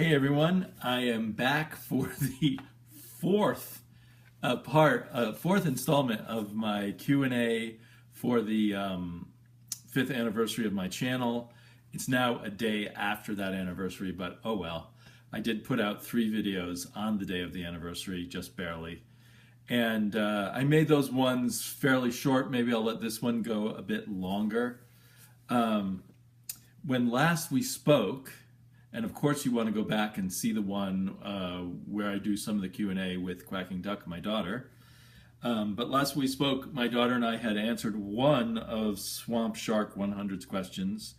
Hey everyone, I am back for the fourth fourth installment of my Q&A for the fifth anniversary of my channel. It's now a day after that anniversary, but oh well. I did put out 3 videos on the day of the anniversary, just barely. And I made those ones fairly short. Maybe I'll let this one go a bit longer. When last we spoke, and of course you want to go back and see the one where I do some of the Q&A with Quacking Duck, my daughter. But last we spoke, my daughter and I had answered one of Swamp Shark 100's questions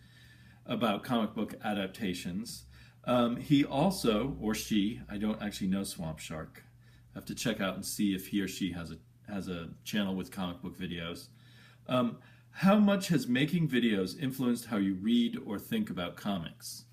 about comic book adaptations. He also, or she, I don't actually know Swamp Shark. I have to check out and see if he or she has a channel with comic book videos. How much has making videos influenced how you read or think about comics?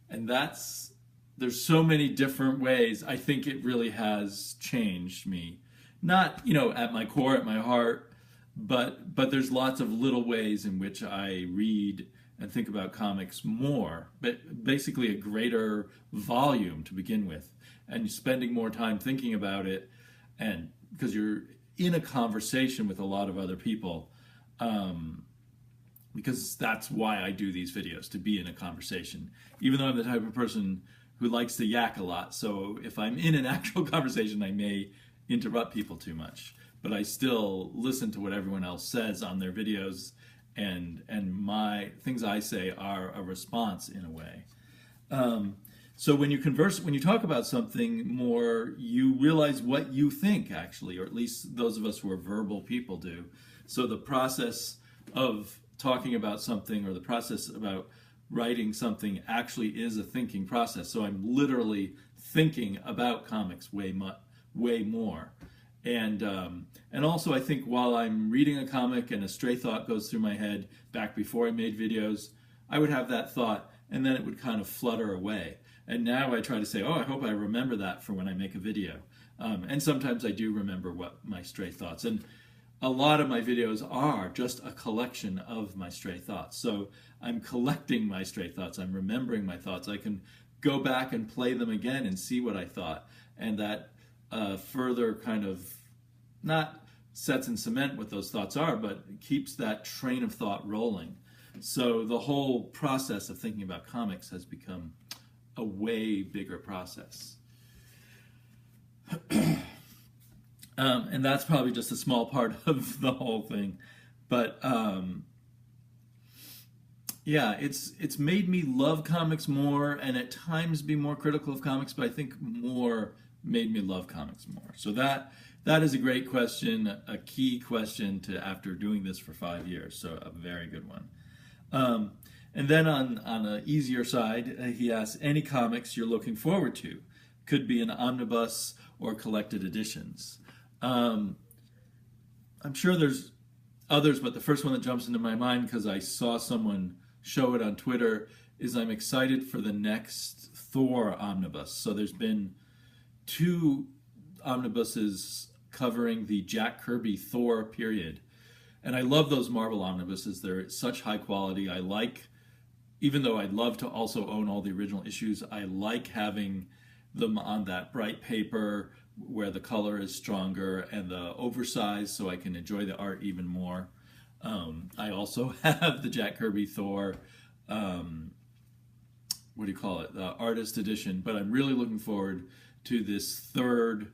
And there's so many different ways. I think it really has changed me. Not, at my core, at my heart, but there's lots of little ways in which I read and think about comics more, but basically a greater volume to begin with, and spending more time thinking about it, and because you're in a conversation with a lot of other people, because that's why I do these videos, to be in a conversation, even though I'm the type of person who likes to yak a lot. So if I'm in an actual conversation, I may interrupt people too much, but I still listen to what everyone else says on their videos, and my things I say are a response in a way. So when you talk about something more, you realize what you think, actually, or at least those of us who are verbal people do. So the process of talking about something, or the process about writing something, actually is a thinking process. So I'm literally thinking about comics way more. And also, I think while I'm reading a comic and a stray thought goes through my head, back before I made videos, I would have that thought and then it would kind of flutter away. And now I try to say, oh, I hope I remember that for when I make a video. And sometimes I do remember what my stray thoughts. And a lot of my videos are just a collection of my stray thoughts. So I'm collecting my stray thoughts. I'm remembering my thoughts. I can go back and play them again and see what I thought. And that further kind of not sets in cement what those thoughts are, but keeps that train of thought rolling. So the whole process of thinking about comics has become a way bigger process. And that's probably just a small part of the whole thing. But yeah, it's made me love comics more, and at times be more critical of comics, but I think more made me love comics more. So that is a great question, a key question to after doing this for 5 years. So a very good one. And then on an easier side, he asks, any comics you're looking forward to? Could be an omnibus or collected editions. I'm sure there's others, but the first one that jumps into my mind, because I saw someone show it on Twitter, is I'm excited for the next Thor omnibus. So there's been 2 omnibuses covering the Jack Kirby Thor period. And I love those Marvel omnibuses. They're such high quality. I like, even though I'd love to also own all the original issues, I like having them on that bright paper where the color is stronger and the oversized, so I can enjoy the art even more. I also have the Jack Kirby Thor, what do you call it, the artist edition, but I'm really looking forward to this third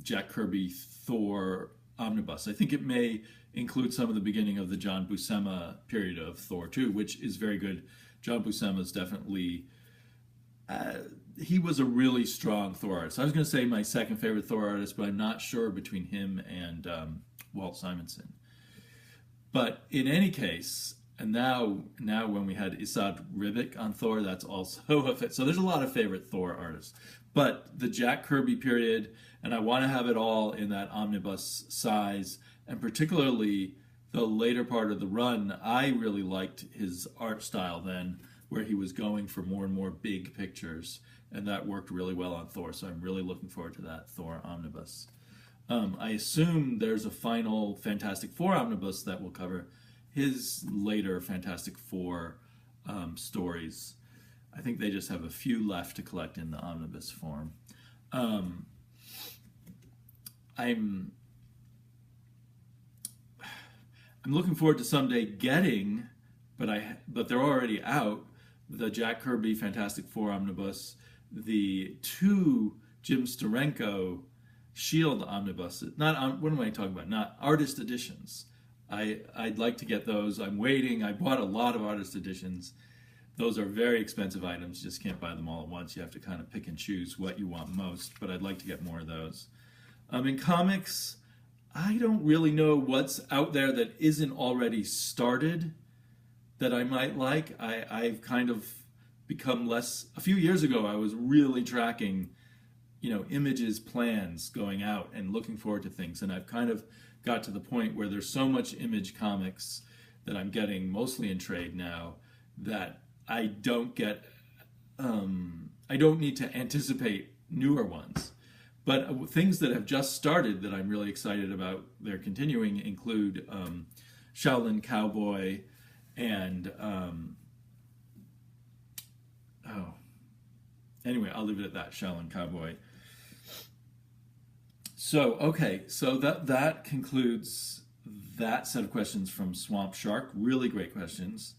Jack Kirby Thor omnibus. I think it may include some of the beginning of the John Buscema period of Thor too, which is very good. John Buscema is definitely, he was a really strong Thor artist. I was going to say my second favorite Thor artist, but I'm not sure between him and Walt Simonson. But in any case, and now when we had Esad Ribic on Thor, that's also a fit. So there's a lot of favorite Thor artists. But the Jack Kirby period, and I want to have it all in that omnibus size, and particularly the later part of the run, I really liked his art style then, where he was going for more and more big pictures, and that worked really well on Thor. So I'm really looking forward to that Thor omnibus. I assume there's a final Fantastic Four omnibus that will cover his later Fantastic Four stories. I think they just have a few left to collect in the omnibus form. I'm looking forward to someday getting, but they're already out, the Jack Kirby Fantastic Four omnibus, the 2 Jim Steranko Shield omnibuses. What am I talking about? Not artist editions. I'd like to get those. I'm waiting. I bought a lot of artist editions. Those are very expensive items. You just can't buy them all at once. You have to kind of pick and choose what you want most, but I'd like to get more of those. In comics, I don't really know what's out there that isn't already started that I might like. I've kind of become less. A few years ago, I was really tracking, Image's plans going out and looking forward to things. And I've kind of got to the point where there's so much Image comics that I'm getting mostly in trade now that I don't need to anticipate newer ones. But things that have just started that I'm really excited about, they're continuing, include Shaolin Cowboy and, anyway, I'll leave it at that, Shaolin Cowboy. So that concludes that set of questions from Swamp Shark. Really great questions.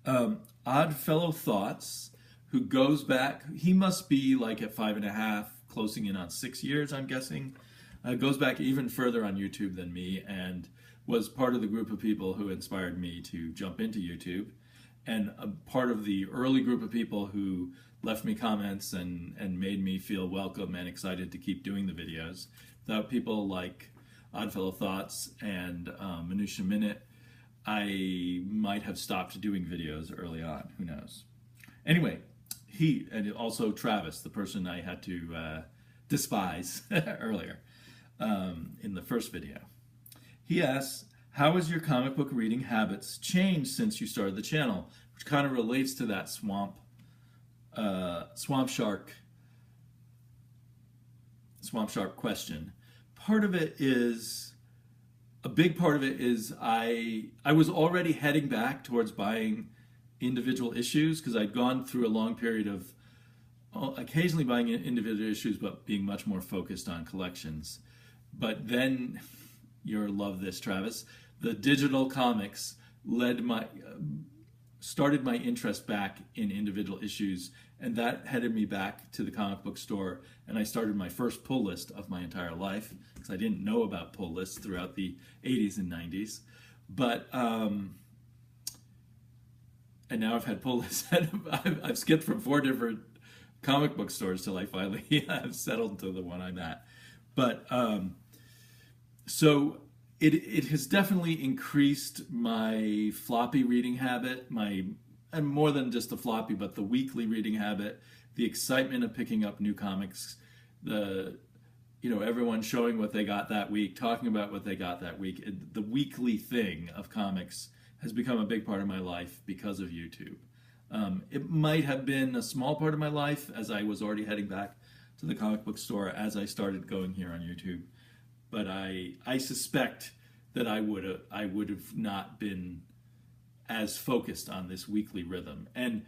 Oddfellow Thoughts, who goes back, he must be like at 5.5, closing in on 6 years, I'm guessing. Goes back even further on YouTube than me and was part of the group of people who inspired me to jump into YouTube, and a part of the early group of people who left me comments and made me feel welcome and excited to keep doing the videos. Without people like Oddfellow Thoughts and Minutia Minute, I might have stopped doing videos early on. Who knows? Anyway, he, and also Travis, the person I had to despise earlier in the first video. He asks, how has your comic book reading habits changed since you started the channel? Which kind of relates to that Swamp Shark question. A big part of it is I was already heading back towards buying individual issues because I'd gone through a long period of occasionally buying individual issues but being much more focused on collections. But then, you'll love this, Travis, the digital comics started my interest back in individual issues, and that headed me back to the comic book store, and I started my first pull list of my entire life because I didn't know about pull lists throughout the 80s and 90s. But and now I've had pull lists. I've skipped from 4 different comic book stores till I finally have settled to the one I'm at. But so it has definitely increased my floppy reading habit, and more than just the floppy, but the weekly reading habit, the excitement of picking up new comics, everyone showing what they got that week, talking about what they got that week. The weekly thing of comics has become a big part of my life because of YouTube. It might have been a small part of my life as I was already heading back to the comic book store as I started going here on YouTube. But I suspect that I would have not been as focused on this weekly rhythm. And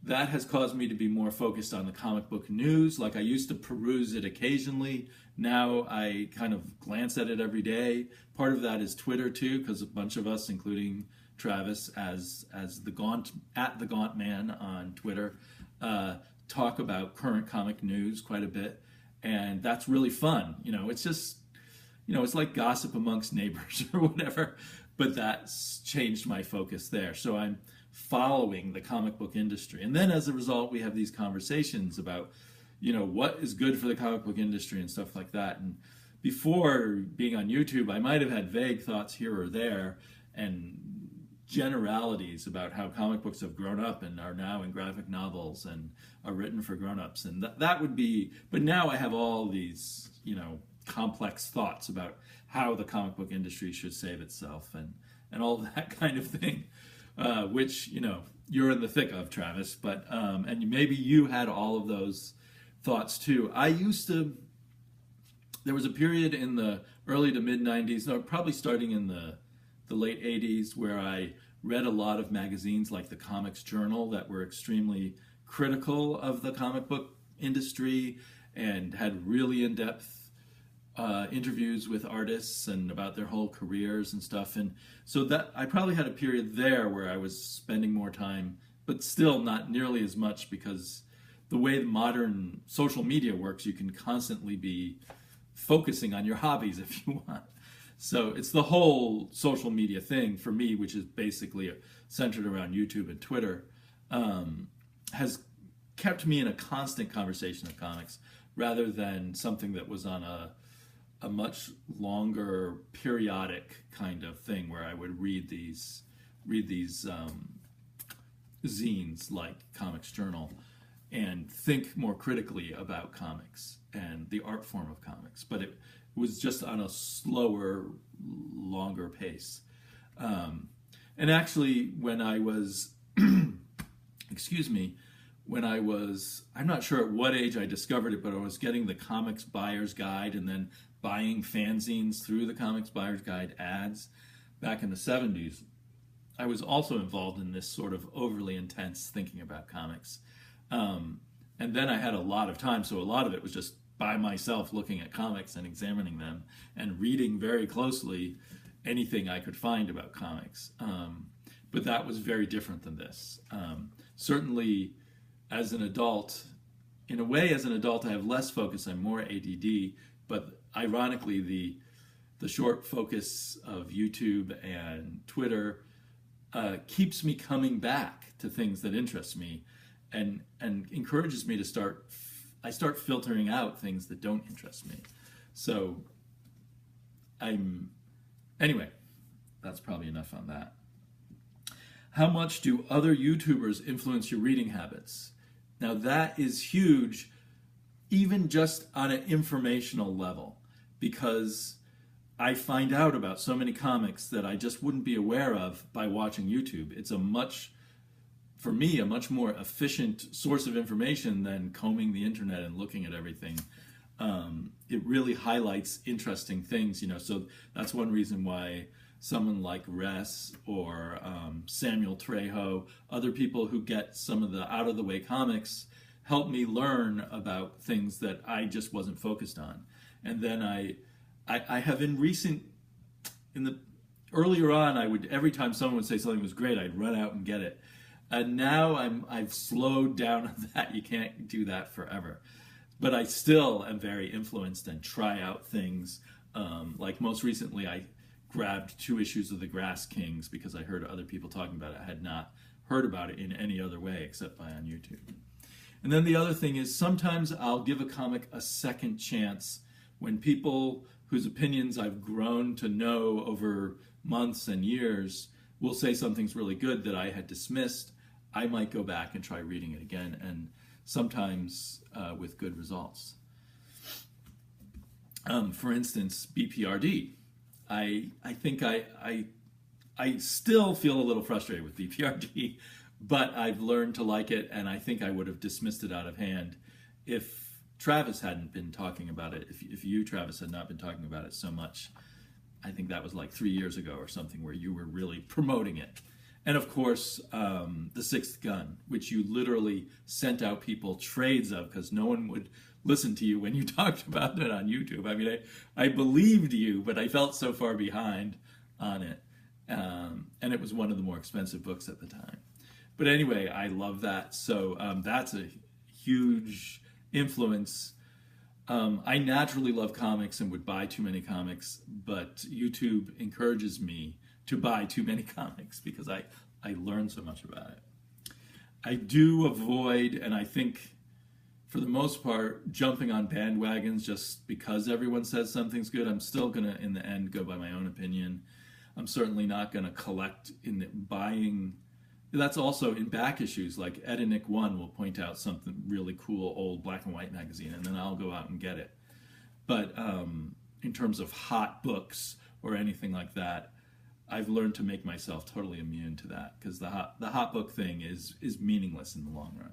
that has caused me to be more focused on the comic book news. Like, I used to peruse it occasionally. Now I kind of glance at it every day. Part of that is Twitter too, because a bunch of us, including Travis, as the Gaunt Man on Twitter, talk about current comic news quite a bit. And that's really fun. It's just, it's like gossip amongst neighbors or whatever, but that's changed my focus there. So I'm following the comic book industry. And then as a result, we have these conversations about, what is good for the comic book industry and stuff like that. And before being on YouTube, I might have had vague thoughts here or there and generalities about how comic books have grown up and are now in graphic novels and are written for grown-ups. And that would be, but now I have all these, complex thoughts about how the comic book industry should save itself and all that kind of thing, which, you're in the thick of, Travis, but, and maybe you had all of those thoughts too. There was a period in the early to mid 90s, no, probably starting in the late 80s, where I read a lot of magazines like the Comics Journal that were extremely critical of the comic book industry and had really in-depth interviews with artists and about their whole careers and stuff. And so that I probably had a period there where I was spending more time, but still not nearly as much, because the way modern social media works, you can constantly be focusing on your hobbies if you want. So it's the whole social media thing for me, which is basically centered around YouTube and Twitter, has kept me in a constant conversation of comics rather than something that was on a much longer periodic kind of thing where I would read these zines like Comics Journal and think more critically about comics and the art form of comics. But it was just on a slower, longer pace. And actually, when I was, excuse me, when I was, I'm not sure at what age I discovered it, but I was getting the Comics Buyer's Guide and then buying fanzines through the Comics Buyer's Guide ads back in the 70s. I was also involved in this sort of overly intense thinking about comics. And then I had a lot of time, so a lot of it was just by myself looking at comics and examining them and reading very closely anything I could find about comics. But that was very different than this. Certainly, as an adult, in a way, as an adult, I have less focus. I'm more ADD. But ironically, the short focus of YouTube and Twitter keeps me coming back to things that interest me, and encourages me to start filtering out things that don't interest me. So anyway, that's probably enough on that. How much do other YouTubers influence your reading habits? Now that is huge, even just on an informational level, because I find out about so many comics that I just wouldn't be aware of by watching YouTube. It's for me, a much more efficient source of information than combing the internet and looking at everything. It really highlights interesting things, so that's one reason why someone like Ress or Samuel Trejo, other people who get some of the out-of-the-way comics, help me learn about things that I just wasn't focused on. And then I have earlier on, every time someone would say something was great, I'd run out and get it. And now I've slowed down on that. You can't do that forever. But I still am very influenced and try out things. Like most recently, I grabbed 2 issues of The Grass Kings because I heard other people talking about it. I had not heard about it in any other way except by on YouTube. And then the other thing is sometimes I'll give a comic a second chance when people whose opinions I've grown to know over months and years will say something's really good that I had dismissed. I might go back and try reading it again, and sometimes with good results. For instance, BPRD. I think I still feel a little frustrated with BPRD, but I've learned to like it, and I think I would have dismissed it out of hand if Travis hadn't been talking about it. If you, Travis, had not been talking about it so much. I think that was like 3 years ago or something where you were really promoting it. And of course, The Sixth Gun, which you literally sent out people trades of because no one would listen to you when you talked about it on YouTube. I mean, I believed you, but I felt so far behind on it. And it was one of the more expensive books at the time. But anyway, I love that. So that's a huge influence. I naturally love comics and would buy too many comics, but YouTube encourages me to buy too many comics because I learn so much about it. I do avoid, and I think for the most part, jumping on bandwagons just because everyone says something's good. I'm still going to, in the end, go by my own opinion. I'm certainly not going to collect in the buying. That's also in back issues, like Ed and Nick 1 will point out something really cool, old black and white magazine, and then I'll go out and get it. But in terms of hot books or anything like that, I've learned to make myself totally immune to that because the hot book thing is meaningless in the long run.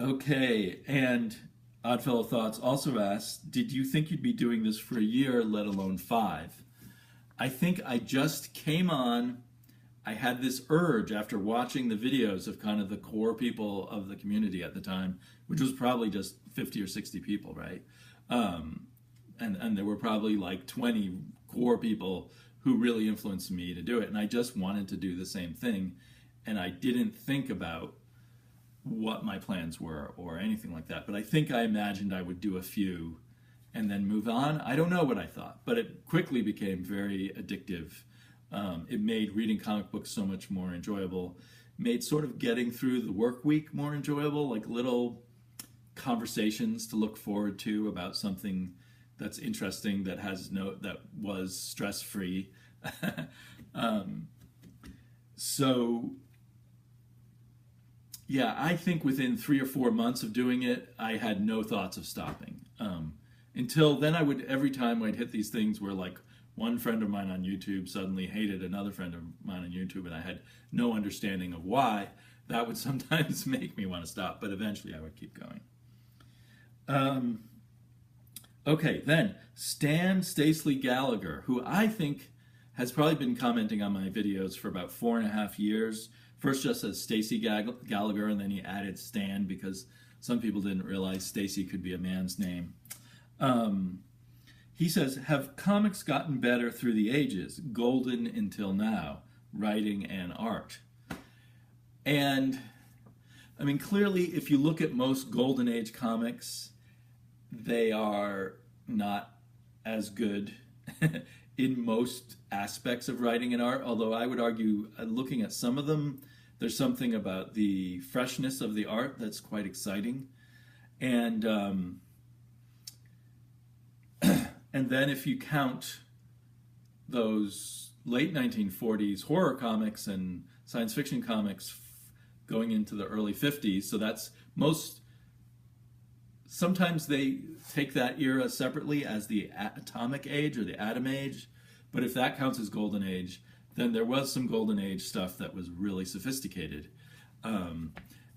Okay, and Oddfellow Thoughts also asked, did you think you'd be doing this for a year, let alone 5? I think I just came on I had this urge after watching the videos of kind of the core people of the community at the time, which was probably just 50 or 60 people, right? And there were probably like 20 core people who really influenced me to do it. And I just wanted to do the same thing. And I didn't think about what my plans were or anything like that. But I think I imagined I would do a few and then move on. I don't know what I thought, but it quickly became very addictive. It made reading comic books so much more enjoyable. Made sort of getting through the work week more enjoyable, like little conversations to look forward to about something that's interesting, that was stress-free. So yeah, I think within 3 or 4 months of doing it, I had no thoughts of stopping. Until then, every time I'd hit these things where like one friend of mine on YouTube suddenly hated another friend of mine on YouTube, and I had no understanding of why, that would sometimes make me want to stop, but eventually I would keep going. Okay, then Stan Stacey Gallagher, who I think has probably been commenting on my videos for about 4.5 years. First just as Stacey Gallagher, and then he added Stan because some people didn't realize Stacey could be a man's name. He says, have comics gotten better through the ages, golden until now, writing and art? And, I mean, clearly, if you look at most Golden Age comics, they are not as good in most aspects of writing and art, although I would argue, looking at some of them, there's something about the freshness of the art that's quite exciting. And and then if you count those late 1940s horror comics and science fiction comics going into the early 50s, so that's sometimes they take that era separately as the atomic age or the atom age, but if that counts as golden age, then there was some golden age stuff that was really sophisticated. And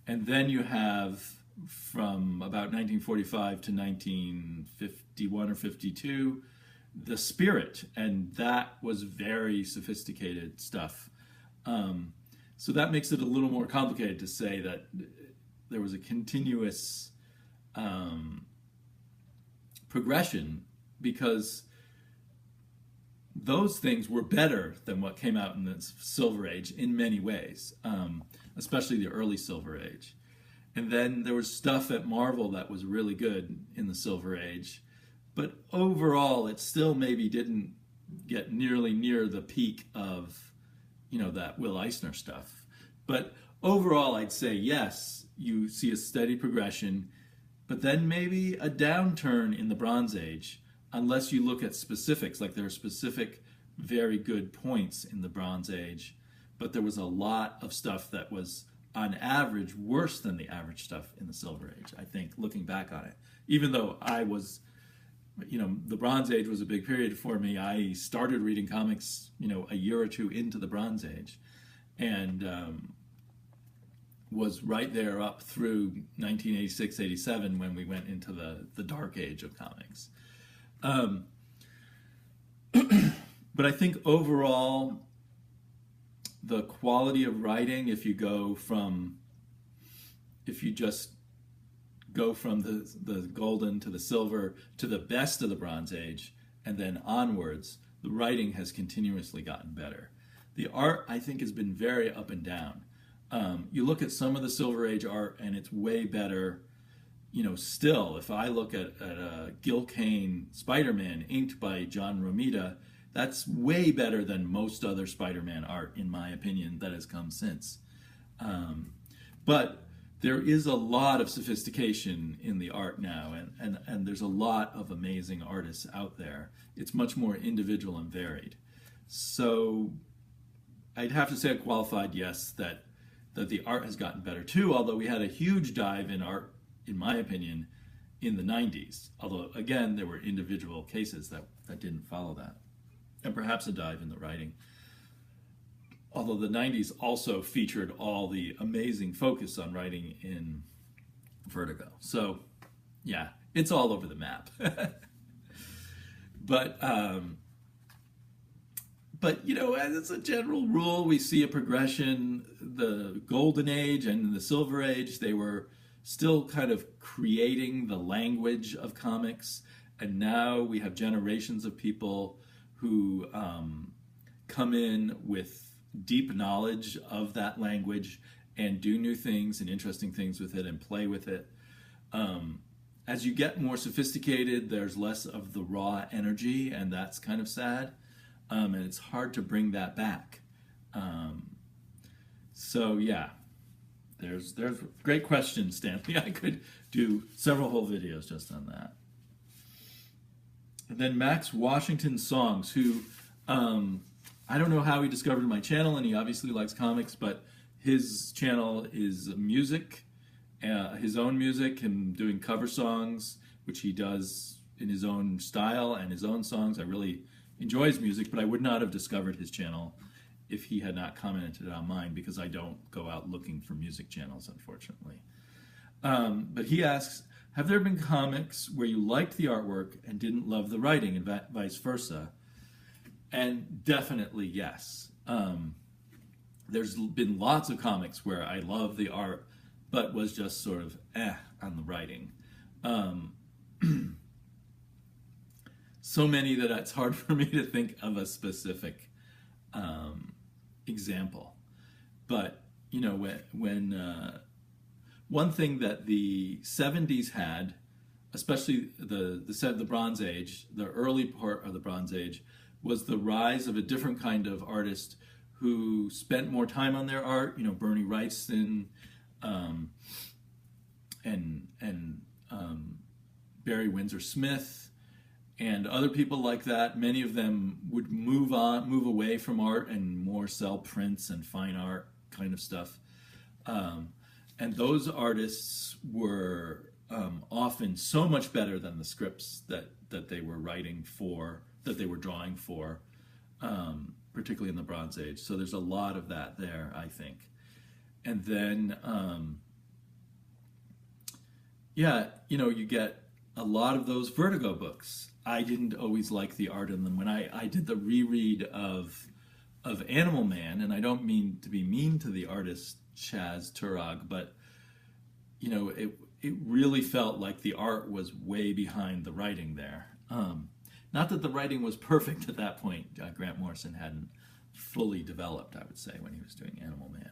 then you have from about 1945 to 1951 or 52, The Spirit, and that was very sophisticated stuff. So that makes it a little more complicated to say that there was a continuous progression, because those things were better than what came out in the Silver Age in many ways, especially the early Silver Age. And then there was stuff at Marvel that was really good in the Silver Age, but overall it still maybe didn't get nearly near the peak of, that Will Eisner stuff. But overall I'd say yes, you see a steady progression, but then maybe a downturn in the Bronze Age, unless you look at specifics, like there are specific very good points in the Bronze Age, but there was a lot of stuff that was on average worse than the average stuff in the Silver Age, I think, looking back on it. Even though I was, the Bronze Age was a big period for me. I started reading comics, a year or two into the Bronze Age, and was right there up through 1986, 87 when we went into the dark age of comics. But I think overall, the quality of writing, if you just go from the golden to the silver to the best of the Bronze Age and then onwards, the writing has continuously gotten better. The art, I think, has been very up and down. You look at some of the Silver Age art and it's way better. Still, if I look at Gil Kane Spider-Man inked by John Romita, that's way better than most other Spider-Man art, in my opinion, that has come since. But there is a lot of sophistication in the art now, and there's a lot of amazing artists out there. It's much more individual and varied. So I'd have to say a qualified yes, that the art has gotten better too, although we had a huge dive in art, in my opinion, in the 90s. Although, again, there were individual cases that didn't follow that. And perhaps a dive in the writing. Although the 90s also featured all the amazing focus on writing in Vertigo. So, yeah, it's all over the map. But but as a general rule, we see a progression. The Golden Age and the Silver Age, they were still kind of creating the language of comics, and now we have generations of people who come in with deep knowledge of that language and do new things and interesting things with it and play with it. As you get more sophisticated, there's less of the raw energy, and that's kind of sad. And it's hard to bring that back. So yeah, there's great questions, Stanley. I could do several whole videos just on that. And then Max Washington Songs, who I don't know how he discovered my channel, and he obviously likes comics, but his channel is music, his own music, and doing cover songs, which he does in his own style and his own songs. I really enjoy his music, but I would not have discovered his channel if he had not commented on mine, because I don't go out looking for music channels, unfortunately. But he asks, have there been comics where you liked the artwork and didn't love the writing, and vice versa? And definitely yes. There's been lots of comics where I love the art, but was just sort of on the writing. So many that it's hard for me to think of a specific example. But when one thing that the 70s had, especially the Bronze Age, the early part of the Bronze Age, was the rise of a different kind of artist who spent more time on their art. Bernie Wrightson, and Barry Windsor Smith, and other people like that. Many of them would move away from art and more sell prints and fine art kind of stuff. And those artists were often so much better than the scripts that they were writing for, that they were drawing for, particularly in the Bronze Age. So there's a lot of that there, I think. And then, you get a lot of those Vertigo books. I didn't always like the art in them. When I did the reread of Animal Man, and I don't mean to be mean to the artist Chaz Turog, but it really felt like the art was way behind the writing there. Not that the writing was perfect at that point. Grant Morrison hadn't fully developed, I would say, when he was doing Animal Man.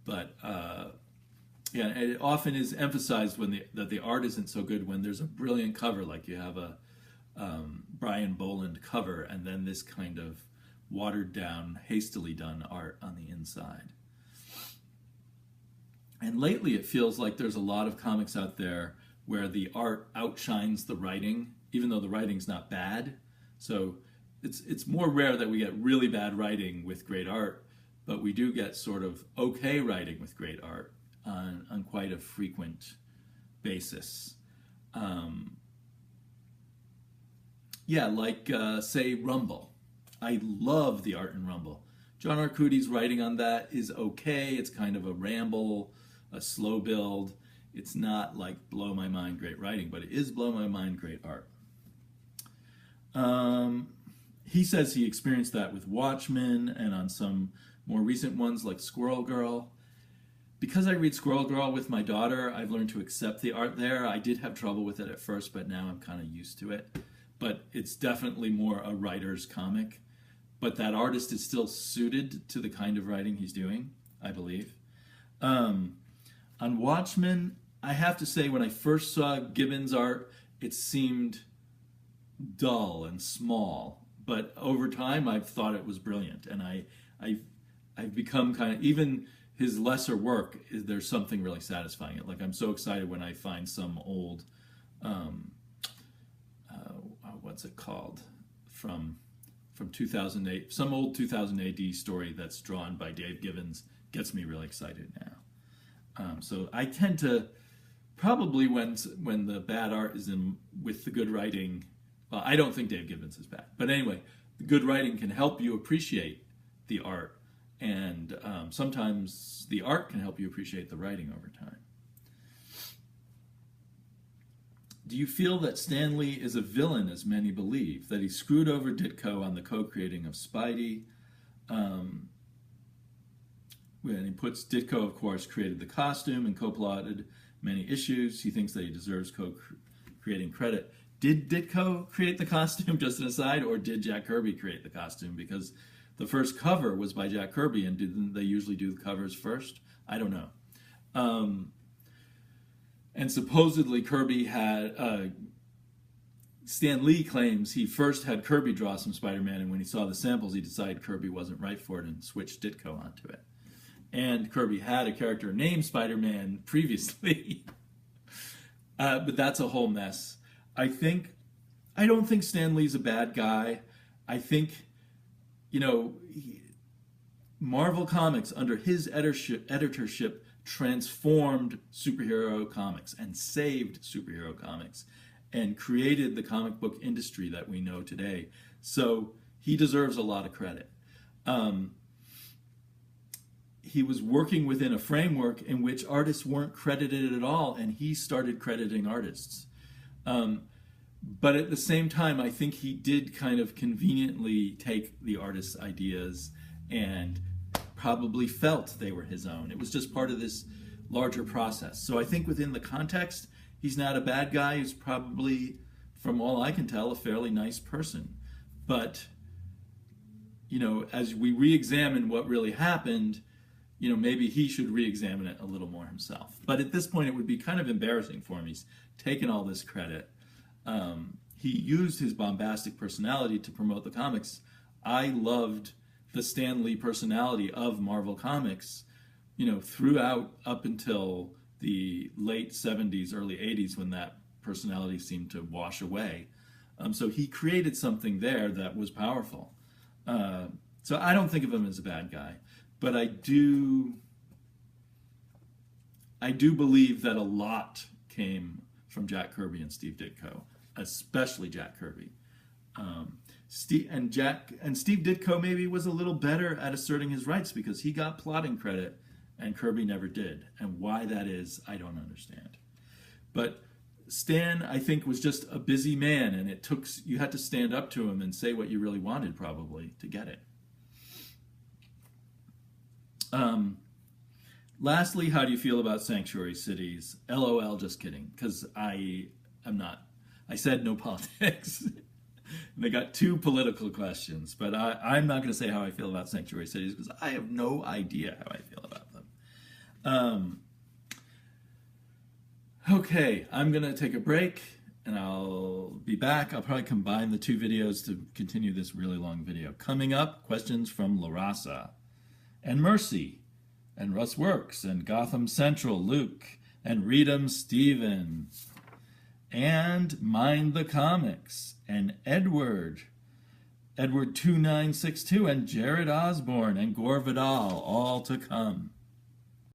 But it often is emphasized that the art isn't so good when there's a brilliant cover, like you have a Brian Boland cover, and then this kind of watered down, hastily done art on the inside. And lately it feels like there's a lot of comics out there where the art outshines the writing, even though the writing's not bad. So it's more rare that we get really bad writing with great art, but we do get sort of okay writing with great art on quite a frequent basis. Say Rumble. I love the art in Rumble. John Arcudi's writing on that is okay. It's kind of a ramble, a slow build. It's not like blow my mind great writing, but it is blow my mind great art. He says he experienced that with Watchmen and on some more recent ones like Squirrel Girl. Because I read Squirrel Girl with my daughter, I've learned to accept the art there. I did have trouble with it at first, but now I'm kind of used to it. But it's definitely more a writer's comic. But that artist is still suited to the kind of writing he's doing, I believe. On Watchmen, I have to say, when I first saw Gibbons' art, it seemed dull and small. But over time, I've thought it was brilliant. And I've become kind of, even his lesser work, there's something really satisfying. Like, I'm so excited when I find some old, what's it called, from 2008, some old 2000 AD story that's drawn by Dave Gibbons. Gets me really excited now. So I tend to, probably when the bad art is in with the good writing, well, I don't think Dave Gibbons is bad, but anyway, the good writing can help you appreciate the art, and sometimes the art can help you appreciate the writing over time. Do you feel that Stan Lee is a villain, as many believe, that he screwed over Ditko on the co-creating of Spidey? When he puts Ditko, of course, created the costume and co-plotted many issues. He thinks that he deserves co-creating credit. Did Ditko create the costume, just an aside, or did Jack Kirby create the costume? Because the first cover was by Jack Kirby, and didn't they usually do the covers first? I don't know. And supposedly Kirby had... Stan Lee claims he first had Kirby draw some Spider-Man, and when he saw the samples, he decided Kirby wasn't right for it and switched Ditko onto it. And Kirby had a character named Spider-Man previously. But that's a whole mess. I don't think Stan Lee's a bad guy. I think, Marvel Comics, under his editorship, transformed superhero comics and saved superhero comics and created the comic book industry that we know today. So he deserves a lot of credit. He was working within a framework in which artists weren't credited at all, and he started crediting artists. But at the same time, I think he did kind of conveniently take the artist's ideas and probably felt they were his own. It was just part of this larger process. So I think within the context, he's not a bad guy. He's probably, from all I can tell, a fairly nice person. But, as we re-examine what really happened, maybe he should re-examine it a little more himself. But at this point, it would be kind of embarrassing for him. He's taken all this credit. He used his bombastic personality to promote the comics. I loved the Stan Lee personality of Marvel Comics, throughout up until the late 70s, early 80s, when that personality seemed to wash away. So he created something there that was powerful. So I don't think of him as a bad guy, but I do believe that a lot came from Jack Kirby and Steve Ditko, especially Jack Kirby. Steve Ditko maybe was a little better at asserting his rights because he got plotting credit and Kirby never did. And why that is, I don't understand. But Stan, I think, was just a busy man, and you had to stand up to him and say what you really wanted, probably, to get it. Lastly, how do you feel about Sanctuary Cities? LOL, just kidding, because I said no politics. They got 2 political questions, but I'm not going to say how I feel about Sanctuary Cities because I have no idea how I feel about them. Okay, I'm going to take a break, and I'll be back. I'll probably combine the 2 videos to continue this really long video. Coming up, questions from LaRasa, and Mercy, and Russ Works, and Gotham Central, Luke, and Read'em, Steven, and Mind the Comics, and Edward 2962, and Jared Osborne, and Gore Vidal, all to come.